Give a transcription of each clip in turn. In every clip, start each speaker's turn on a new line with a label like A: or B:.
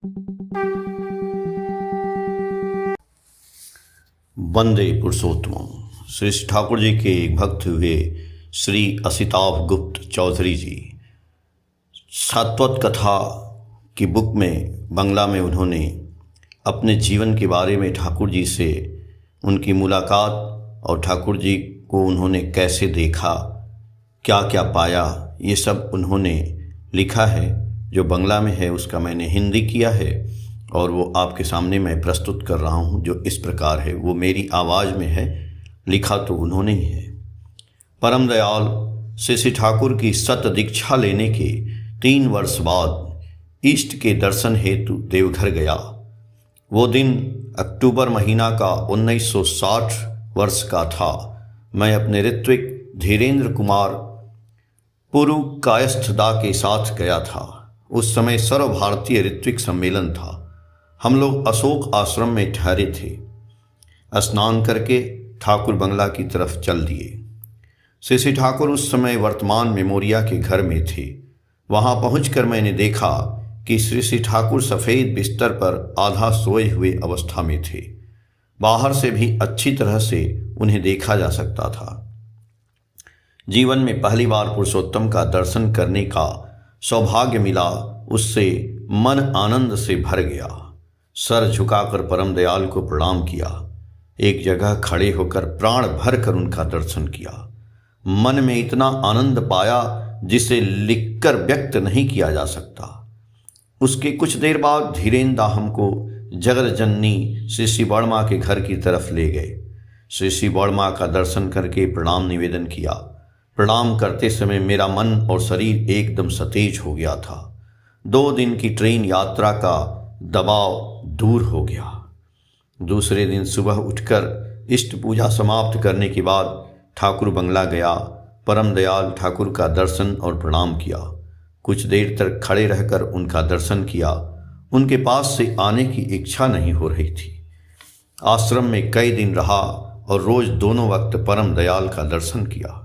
A: वंदे पुरुषोत्तम। श्री ठाकुर जी के एक भक्त हुए श्री असिताभ गुप्त चौधरी जी। सात्वत कथा की बुक में बंगला में उन्होंने अपने जीवन के बारे में ठाकुर जी से उनकी मुलाकात और ठाकुर जी को उन्होंने कैसे देखा, क्या क्या पाया, ये सब उन्होंने लिखा है। जो बंगला में है उसका मैंने हिंदी किया है और वो आपके सामने मैं प्रस्तुत कर रहा हूँ। जो इस प्रकार है, वो मेरी आवाज़ में है, लिखा तो उन्होंने ही है। परम दयाल श्री ठाकुर की सत दीक्षा लेने के 3 वर्ष बाद इष्ट के दर्शन हेतु देवघर गया। वो दिन अक्टूबर महीना का 1960 वर्ष का था। मैं अपने ऋत्विक धीरेन्द्र कुमार पुरु कायस्थदा के साथ गया था। उस समय सर्व भारतीय ऋत्विक सम्मेलन था। हम लोग अशोक आश्रम में ठहरे थे। स्नान करके ठाकुर बंगला की तरफ चल दिए। श्री ठाकुर उस समय वर्तमान मेमोरिया के घर में थे। वहां पहुंचकर मैंने देखा कि श्री ठाकुर सफ़ेद बिस्तर पर आधा सोए हुए अवस्था में थे। बाहर से भी अच्छी तरह से उन्हें देखा जा सकता था। जीवन में पहली बार पुरुषोत्तम का दर्शन करने का सौभाग्य मिला। उससे मन आनंद से भर गया। सर झुकाकर परम दयाल को प्रणाम किया। एक जगह खड़े होकर प्राण भर कर उनका दर्शन किया। मन में इतना आनंद पाया जिसे लिखकर व्यक्त नहीं किया जा सकता। उसके कुछ देर बाद धीरेन्द्र हमको जगत जननी श्री वर्मा के घर की तरफ ले गए। श्री वर्मा का दर्शन करके प्रणाम निवेदन किया। प्रणाम करते समय मेरा मन और शरीर एकदम सतेज हो गया था। 2 दिन की ट्रेन यात्रा का दबाव दूर हो गया। दूसरे दिन सुबह उठकर इष्ट पूजा समाप्त करने के बाद ठाकुर बंगला गया। परम दयाल ठाकुर का दर्शन और प्रणाम किया। कुछ देर तक खड़े रहकर उनका दर्शन किया। उनके पास से आने की इच्छा नहीं हो रही थी। आश्रम में कई दिन रहा और रोज दोनों वक्त परम दयाल का दर्शन किया।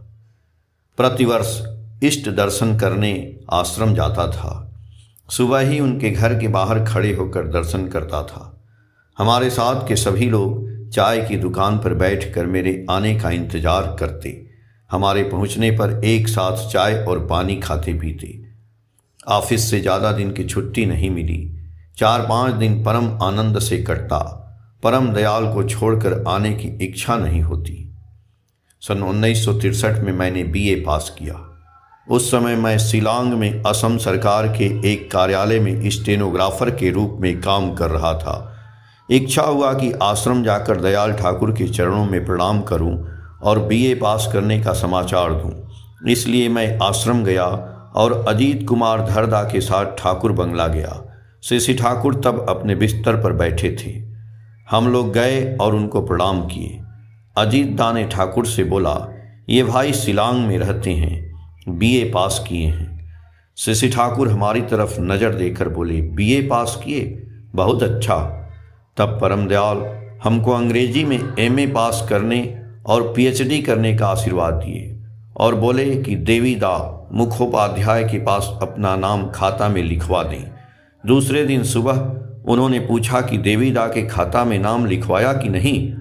A: प्रतिवर्ष इष्ट दर्शन करने आश्रम जाता था। सुबह ही उनके घर के बाहर खड़े होकर दर्शन करता था। हमारे साथ के सभी लोग चाय की दुकान पर बैठकर मेरे आने का इंतजार करते। हमारे पहुंचने पर एक साथ चाय और पानी खाते पीते। ऑफिस से ज़्यादा दिन की छुट्टी नहीं मिली। 4-5 दिन परम आनंद से कटता। परम दयाल को छोड़कर आने की इच्छा नहीं होती। सन 1963 में मैंने BA पास किया। उस समय मैं शिलांग में असम सरकार के एक कार्यालय में स्टेनोग्राफर के रूप में काम कर रहा था। इच्छा हुआ कि आश्रम जाकर दयाल ठाकुर के चरणों में प्रणाम करूं और BA पास करने का समाचार दूं। इसलिए मैं आश्रम गया और अजीत कुमार धरदा के साथ ठाकुर बंगला गया। श्री ठाकुर तब अपने बिस्तर पर बैठे थे। हम लोग गए और उनको प्रणाम किए। अजीत दा ने ठाकुर से बोला, ये भाई शिलांग में रहते हैं, BA पास किए हैं। श्री ठाकुर हमारी तरफ नज़र देकर बोले, BA पास किए, बहुत अच्छा। तब परम दयाल हमको अंग्रेजी में MA पास करने और PhD करने का आशीर्वाद दिए और बोले कि देवी दा मुखोपाध्याय के पास अपना नाम खाता में लिखवा दें। दूसरे दिन सुबह उन्होंने पूछा कि देवी दा के खाता में नाम लिखवाया कि नहीं।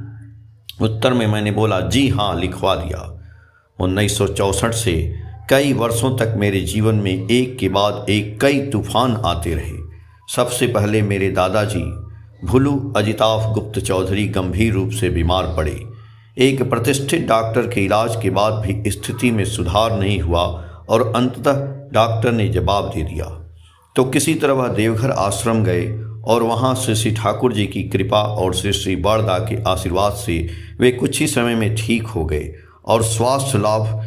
A: उत्तर में मैंने बोला, जी हाँ, लिखवा दिया। 1964 से कई वर्षों तक मेरे जीवन में एक के बाद एक कई तूफान आते रहे। सबसे पहले मेरे दादाजी भुलू अजिताभ गुप्त चौधरी गंभीर रूप से बीमार पड़े। एक प्रतिष्ठित डॉक्टर के इलाज के बाद भी स्थिति में सुधार नहीं हुआ और अंततः डॉक्टर ने जवाब दे दिया। तो किसी तरह वह देवघर आश्रम गए और वहाँ श्री ठाकुर जी की कृपा और श्री बड़दा के आशीर्वाद से वे कुछ ही समय में ठीक हो गए और स्वास्थ्य लाभ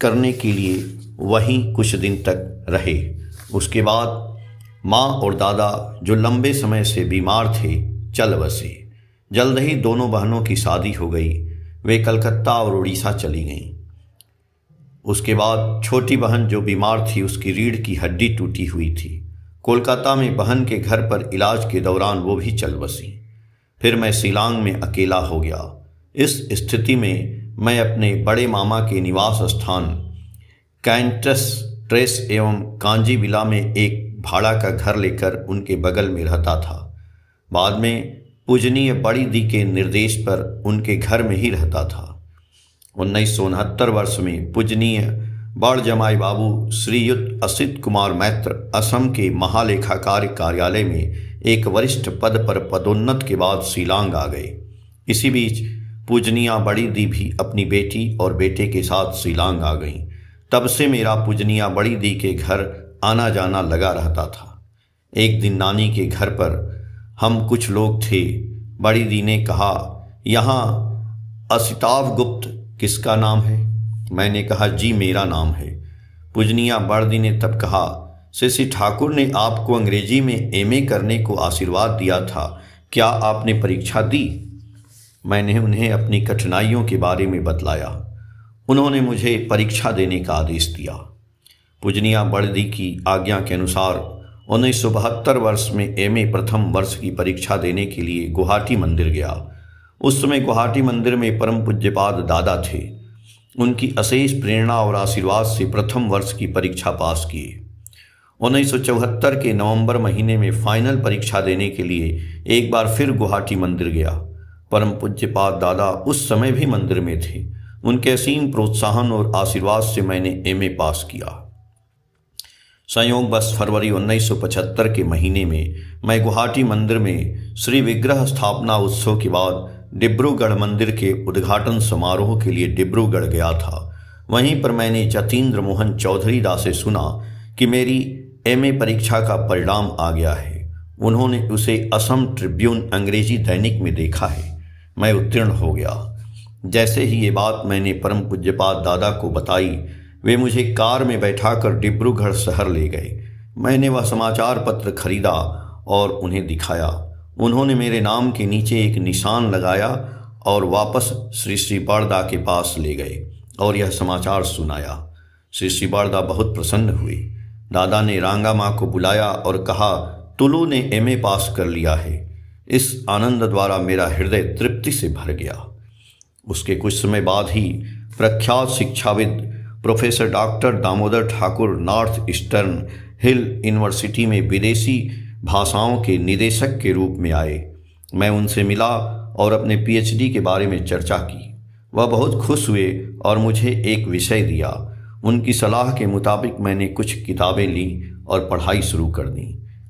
A: करने के लिए वहीं कुछ दिन तक रहे। उसके बाद माँ और दादा जो लंबे समय से बीमार थे चल बसे। जल्द ही दोनों बहनों की शादी हो गई। वे कलकत्ता और उड़ीसा चली गईं। उसके बाद छोटी बहन जो बीमार थी, उसकी रीढ़ की हड्डी टूटी हुई थी। कोलकाता में बहन के घर पर इलाज के दौरान वो भी चल बसी। फिर मैं शिलांग में अकेला हो गया। इस स्थिति में मैं अपने बड़े मामा के निवास स्थान कैंटस ट्रेस एवं कांजीबिला में एक भाड़ा का घर लेकर उनके बगल में रहता था। बाद में पूजनीय बड़ी दी के निर्देश पर उनके घर में ही रहता था। 1969 वर्ष में पूजनीय बड़ जमाई बाबू श्रीयुत असित कुमार मैत्र असम के महालेखाकार कार्यालय में एक वरिष्ठ पद पर पदोन्नत के बाद शिलांग आ गए। इसी बीच पूजनिया बड़ी दी भी अपनी बेटी और बेटे के साथ शिलांग आ गईं। तब से मेरा पूजनिया बड़ी दी के घर आना जाना लगा रहता था। एक दिन नानी के घर पर हम कुछ लोग थे। बड़ी दी ने कहा, यहाँ असिताव गुप्त किसका नाम है? मैंने कहा, जी मेरा नाम है। पूजनिया बड़ी दी ने तब कहा, श्री ठाकुर ने आपको अंग्रेजी में एमए करने को आशीर्वाद दिया था, क्या आपने परीक्षा दी? मैंने उन्हें अपनी कठिनाइयों के बारे में बतलाया। उन्होंने मुझे परीक्षा देने का आदेश दिया। पूजनिया बड़ी दी की आज्ञा के अनुसार 1972 वर्ष में एमए प्रथम वर्ष की परीक्षा देने के लिए गुवाहाटी मंदिर गया। उस समय गुवाहाटी मंदिर में परम पूज्यपाद दादा थे। उनकी अशेष प्रेरणा और आशीर्वाद से प्रथम वर्ष की परीक्षा पास किए। 1974 के नवंबर महीने में फाइनल परीक्षा देने के लिए एक बार फिर गुवाहाटी मंदिर गया। परम पूज्यपाद दादा उस समय भी मंदिर में थे। उनके असीम प्रोत्साहन और आशीर्वाद से मैंने एमए पास किया। संयोगवश फरवरी 1975 के महीने में मैं गुवाहाटी मंदिर में श्री विग्रह स्थापना उत्सव के बाद डिब्रूगढ़ मंदिर के उद्घाटन समारोह के लिए डिब्रूगढ़ गया था। वहीं पर मैंने जतीन्द्र मोहन चौधरी दा से सुना कि मेरी एमए परीक्षा का परिणाम आ गया है। उन्होंने उसे असम ट्रिब्यून अंग्रेजी दैनिक में देखा है। मैं उत्तीर्ण हो गया। जैसे ही ये बात मैंने परम पूज्यपाद दादा को बताई, वे मुझे कार में बैठाकर डिब्रूगढ़ शहर ले गए। मैंने वह समाचार पत्र खरीदा और उन्हें दिखाया। उन्होंने मेरे नाम के नीचे एक निशान लगाया और वापस श्री बड़दा के पास ले गए और यह समाचार सुनाया। श्री बड़दा बहुत प्रसन्न हुए। दादा ने रांगा माँ को बुलाया और कहा, तुलू ने एमए पास कर लिया है। इस आनंद द्वारा मेरा हृदय तृप्ति से भर गया। उसके कुछ समय बाद ही प्रख्यात शिक्षाविद professor doctor Damodar Thakur north eastern hill university में विदेशी भाषाओं के निदेशक के रूप में आए। मैं उनसे मिला और अपने पीएचडी के बारे में चर्चा की। वह बहुत खुश हुए और मुझे एक विषय दिया। उनकी सलाह के मुताबिक मैंने कुछ किताबें ली और पढ़ाई शुरू कर दी,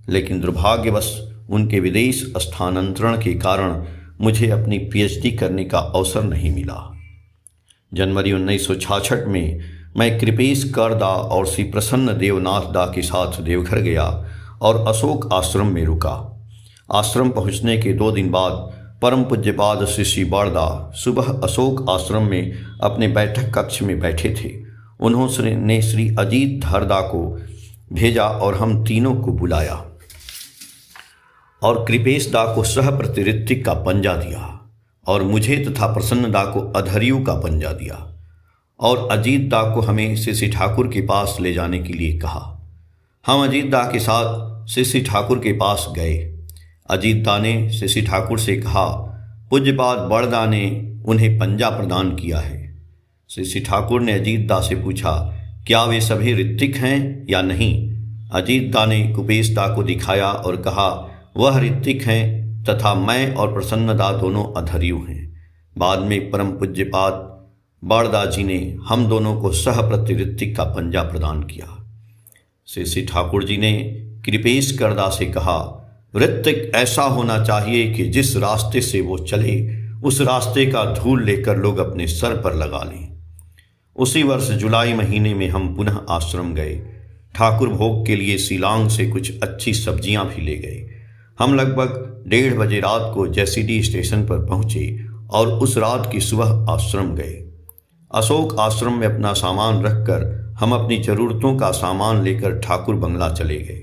A: लेकिन दुर्भाग्यवश उनके विदेश स्थानांतरण के कारण मुझे अपनी पीएचडी करने का अवसर नहीं मिला। जनवरी 1966 में मैं कृपेश कर दा और श्री प्रसन्न देवनाथ दा के साथ देवघर गया और अशोक आश्रम में रुका। आश्रम पहुंचने के 2 दिन बाद परम पूज्यपाद श्री बड़दा सुबह अशोक आश्रम में अपने बैठक कक्ष में बैठे थे। उन्होंने श्री अजीत धरदा को भेजा और हम तीनों को बुलाया और कृपेश दा को सह प्रतिऋत्विक का पंजा दिया और मुझे तथा प्रसन्न दा को अधर्यु का पंजा दिया और अजीत दा को हमें श्री ठाकुर के पास ले जाने के लिए कहा। हम अजीत दा के साथ श्री ठाकुर के पास गए। अजीत दा ने श्री ठाकुर से कहा, पूज्यपाद बड़दा ने उन्हें पंजा प्रदान किया है। श्री ठाकुर ने अजीत दा से पूछा, क्या वे सभी ऋत्विक हैं या नहीं? अजीत दा ने कुपेश दा को दिखाया और कहा, वह ऋत्विक हैं तथा मैं और प्रसन्न दा दोनों अधर्यु हैं। बाद में परम पूज्यपाद बड़दा जी ने हम दोनों को सह प्रतिऋत्विक का पंजा प्रदान किया। श्री ठाकुर जी ने कृपेश करदा से कहा, ऋत्विक ऐसा होना चाहिए कि जिस रास्ते से वो चले उस रास्ते का धूल लेकर लोग अपने सर पर लगा लें। उसी वर्ष जुलाई महीने में हम पुनः आश्रम गए। ठाकुर भोग के लिए शिलांग से कुछ अच्छी सब्जियां भी ले गए। हम लगभग 1:30 बजे रात को जैसीडी स्टेशन पर पहुंचे और उस रात की सुबह आश्रम गए। अशोक आश्रम में अपना सामान रखकर हम अपनी ज़रूरतों का सामान लेकर ठाकुर बंगला चले गए।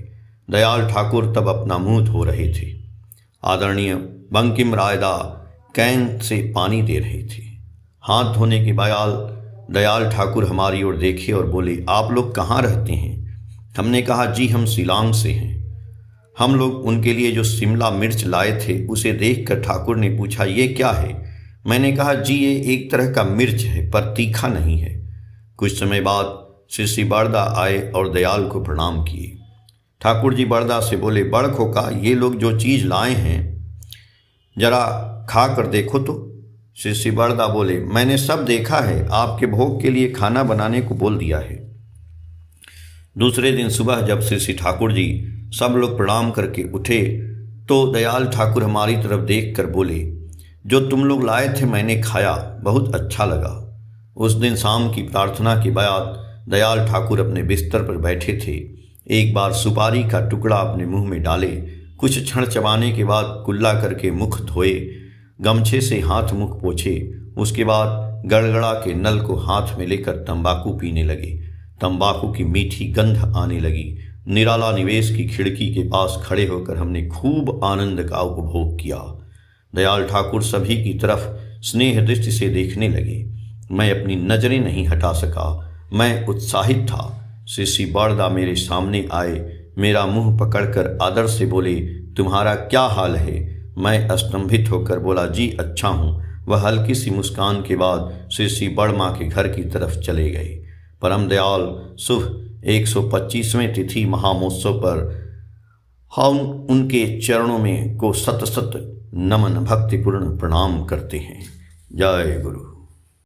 A: दयाल ठाकुर तब अपना मुंह धो रहे थे। आदरणीय बंकिम रायदा कैन से पानी दे रहे थे। हाथ धोने के बाद दयाल ठाकुर हमारी ओर देखे और बोले, आप लोग कहाँ रहते हैं? हमने कहा, जी हम शिलांग से हैं। हम लोग उनके लिए जो शिमला मिर्च लाए थे उसे देखकर ठाकुर ने पूछा, ये क्या है? मैंने कहा, जी ये एक तरह का मिर्च है पर तीखा नहीं है। कुछ समय बाद श्री बड़दा आए और दयाल को प्रणाम किए। ठाकुर जी बड़दा से बोले, बड़ खोका, ये लोग जो चीज़ लाए हैं जरा खा कर देखो तो। श्री बड़दा बोले, मैंने सब देखा है, आपके भोग के लिए खाना बनाने को बोल दिया है। दूसरे दिन सुबह जब श्री ठाकुर जी सब लोग प्रणाम करके उठे तो दयाल ठाकुर हमारी तरफ देख कर बोले, जो तुम लोग लाए थे मैंने खाया, बहुत अच्छा लगा। उस दिन शाम की प्रार्थना के बाद दयाल ठाकुर अपने बिस्तर पर बैठे थे। एक बार सुपारी का टुकड़ा अपने मुंह में डाले, कुछ क्षण चबाने के बाद कुल्ला करके मुख धोए, गमछे से हाथ मुख पोछे। उसके बाद गड़गड़ा के नल को हाथ में लेकर तंबाकू पीने लगे। तंबाकू की मीठी गंध आने लगी। निराला निवेश की खिड़की के पास खड़े होकर हमने खूब आनंद का उपभोग किया। दयाल ठाकुर सभी की तरफ स्नेह दृष्टि से देखने लगे। मैं अपनी नजरें नहीं हटा सका। मैं उत्साहित था। श्री बड़दा मेरे सामने आए, मेरा मुंह पकड़कर आदर से बोले, तुम्हारा क्या हाल है? मैं स्तंभित होकर बोला, जी अच्छा हूँ। वह हल्की सी मुस्कान के बाद श्री बड़मा के घर की तरफ चले गए। परम दयाल शुभ 125वें तिथि महामहोत्सव पर हम उनके चरणों में को सत सत नमन भक्तिपूर्ण प्रणाम करते हैं। जय गुरु।